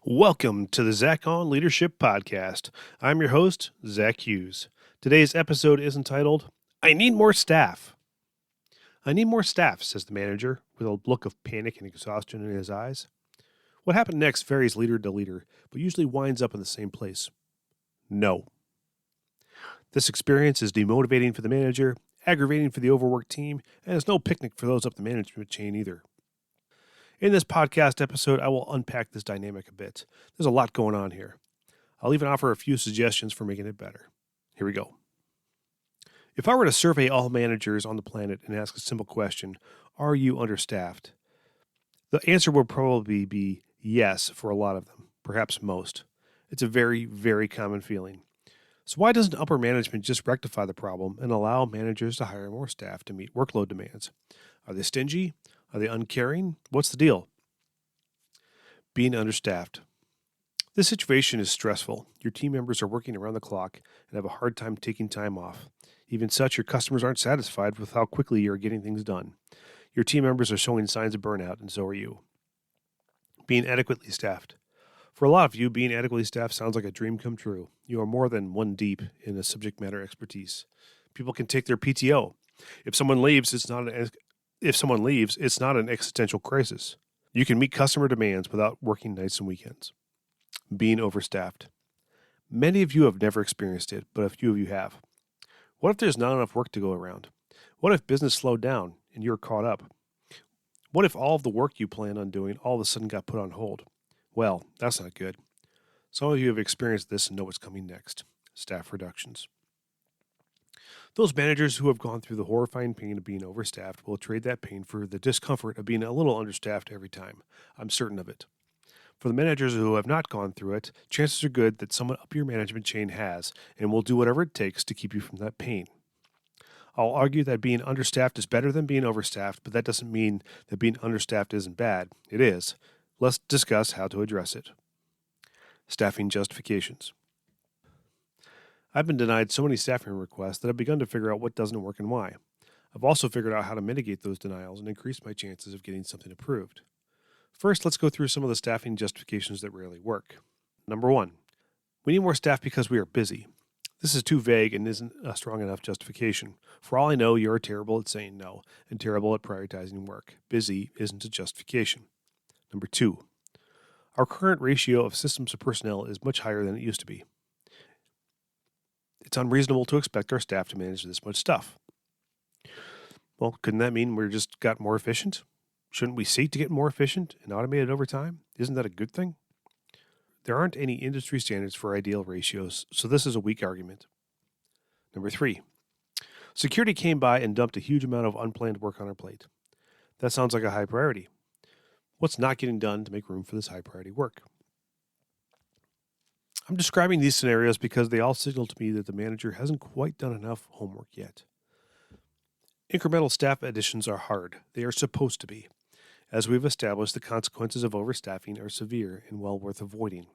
Welcome to the Zach on Leadership Podcast. I'm your host, Zach Hughes. Today's episode is entitled, I Need More Staff. I need more staff, says the manager, with a look of panic and exhaustion in his eyes. What happened next varies leader to leader, but usually winds up in the same place. No. This experience is demotivating for the manager, aggravating for the overworked team, and it's no picnic for those up the management chain either. In this podcast episode, I will unpack this dynamic a bit. There's a lot going on here. I'll even offer a few suggestions for making it better. Here we go. If I were to survey all managers on the planet and ask a simple question, are you understaffed? The answer would probably be yes for a lot of them, perhaps most. It's a very, very common feeling. So why doesn't upper management just rectify the problem and allow managers to hire more staff to meet workload demands? Are they stingy? Are they uncaring? What's the deal? Being understaffed. This situation is stressful. Your team members are working around the clock and have a hard time taking time off. Even such, your customers aren't satisfied with how quickly you're getting things done. Your team members are showing signs of burnout, and so are you. Being adequately staffed. For a lot of you, being adequately staffed sounds like a dream come true. You are more than one deep in a subject matter expertise. People can take their PTO. If someone leaves, it's not an existential crisis. You can meet customer demands without working nights and weekends. Being overstaffed. Many of you have never experienced it, but a few of you have. What if there's not enough work to go around? What if business slowed down and you're caught up? What if all of the work you planned on doing all of a sudden got put on hold? Well, that's not good. Some of you have experienced this and know what's coming next. Staff reductions. Those managers who have gone through the horrifying pain of being overstaffed will trade that pain for the discomfort of being a little understaffed every time. I'm certain of it. For the managers who have not gone through it, chances are good that someone up your management chain has and will do whatever it takes to keep you from that pain. I'll argue that being understaffed is better than being overstaffed, but that doesn't mean that being understaffed isn't bad. It is. Let's discuss how to address it. Staffing justifications. I've been denied so many staffing requests that I've begun to figure out what doesn't work and why. I've also figured out how to mitigate those denials and increase my chances of getting something approved. First, let's go through some of the staffing justifications that rarely work. Number 1, we need more staff because we are busy. This is too vague and isn't a strong enough justification. For all I know, you're terrible at saying no and terrible at prioritizing work. Busy isn't a justification. Number 2, our current ratio of systems to personnel is much higher than it used to be. It's unreasonable to expect our staff to manage this much stuff. Well, couldn't that mean we're just got more efficient? Shouldn't we seek to get more efficient and automate it over time? Isn't that a good thing? There aren't any industry standards for ideal ratios, so this is a weak argument. Number 3, security came by and dumped a huge amount of unplanned work on our plate. That sounds like a high priority. What's not getting done to make room for this high priority work? I'm describing these scenarios because they all signal to me that the manager hasn't quite done enough homework yet. Incremental staff additions are hard. They are supposed to be. As we've established, the consequences of overstaffing are severe and well worth avoiding.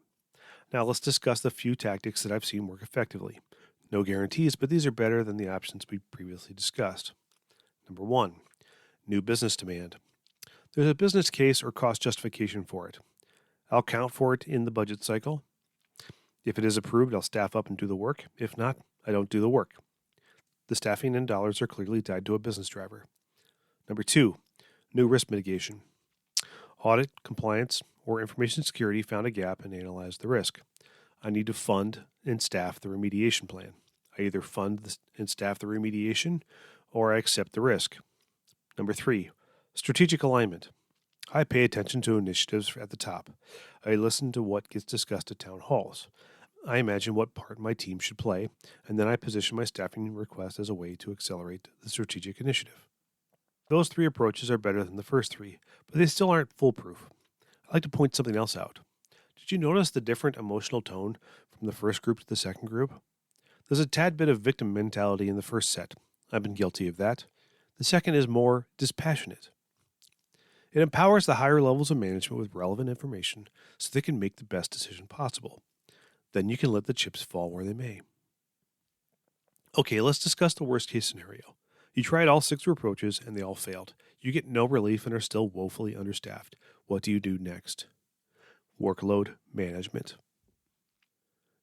Now let's discuss the few tactics that I've seen work effectively. No guarantees, but these are better than the options we previously discussed. Number 1, new business demand. There's a business case or cost justification for it. I'll count for it in the budget cycle. If it is approved, I'll staff up and do the work. If not, I don't do the work. The staffing and dollars are clearly tied to a business driver. Number 2, new risk mitigation. Audit, compliance, or information security found a gap and analyzed the risk. I need to fund and staff the remediation plan. I either fund and staff the remediation or I accept the risk. Number 3, strategic alignment. I pay attention to initiatives at the top. I listen to what gets discussed at town halls. I imagine what part my team should play, and then I position my staffing request as a way to accelerate the strategic initiative. Those 3 approaches are better than the first 3, but they still aren't foolproof. I'd like to point something else out. Did you notice the different emotional tone from the first group to the second group? There's a tad bit of victim mentality in the first set. I've been guilty of that. The second is more dispassionate. It empowers the higher levels of management with relevant information so they can make the best decision possible. Then you can let the chips fall where they may. Okay, let's discuss the worst case scenario. You tried all 6 approaches and they all failed. You get no relief and are still woefully understaffed. What do you do next? Workload management.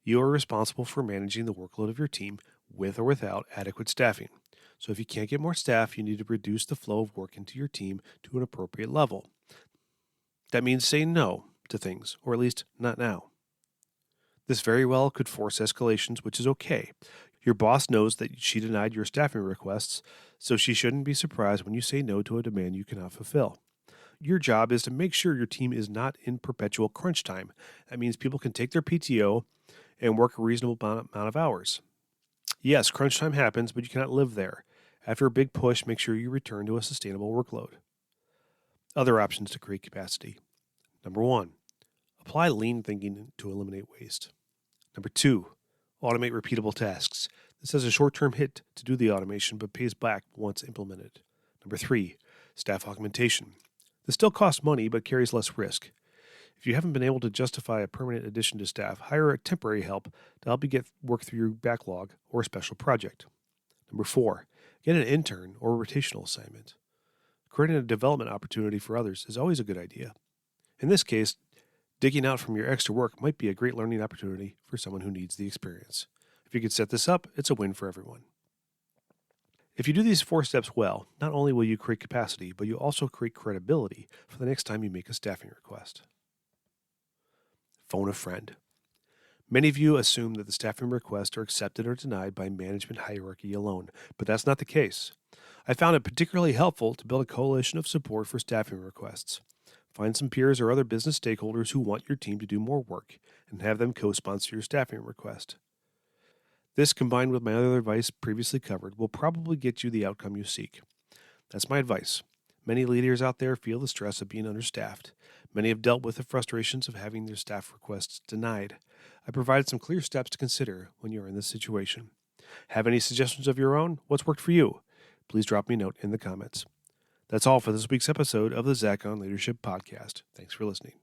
You are responsible for managing the workload of your team with or without adequate staffing. So if you can't get more staff, you need to reduce the flow of work into your team to an appropriate level. That means saying no to things, or at least not now. This very well could force escalations, which is okay. Your boss knows that she denied your staffing requests, so she shouldn't be surprised when you say no to a demand you cannot fulfill. Your job is to make sure your team is not in perpetual crunch time. That means people can take their PTO and work a reasonable amount of hours. Yes, crunch time happens, but you cannot live there. After a big push, make sure you return to a sustainable workload. Other options to create capacity. Number 1, apply lean thinking to eliminate waste. Number 2, automate repeatable tasks. This has a short-term hit to do the automation, but pays back once implemented. Number 3, staff augmentation. This still costs money, but carries less risk. If you haven't been able to justify a permanent addition to staff, hire a temporary help to help you get work through your backlog or a special project. Number 4, get an intern or a rotational assignment. Creating a development opportunity for others is always a good idea. In this case, digging out from your extra work might be a great learning opportunity for someone who needs the experience. If you could set this up, it's a win for everyone. If you do these 4 steps well, not only will you create capacity, but you'll also create credibility for the next time you make a staffing request. Phone a friend. Many of you assume that the staffing requests are accepted or denied by management hierarchy alone, but that's not the case. I found it particularly helpful to build a coalition of support for staffing requests. Find some peers or other business stakeholders who want your team to do more work and have them co-sponsor your staffing request. This, combined with my other advice previously covered, will probably get you the outcome you seek. That's my advice. Many leaders out there feel the stress of being understaffed. Many have dealt with the frustrations of having their staff requests denied. I provided some clear steps to consider when you're in this situation. Have any suggestions of your own? What's worked for you? Please drop me a note in the comments. That's all for this week's episode of the Zach on Leadership Podcast. Thanks for listening.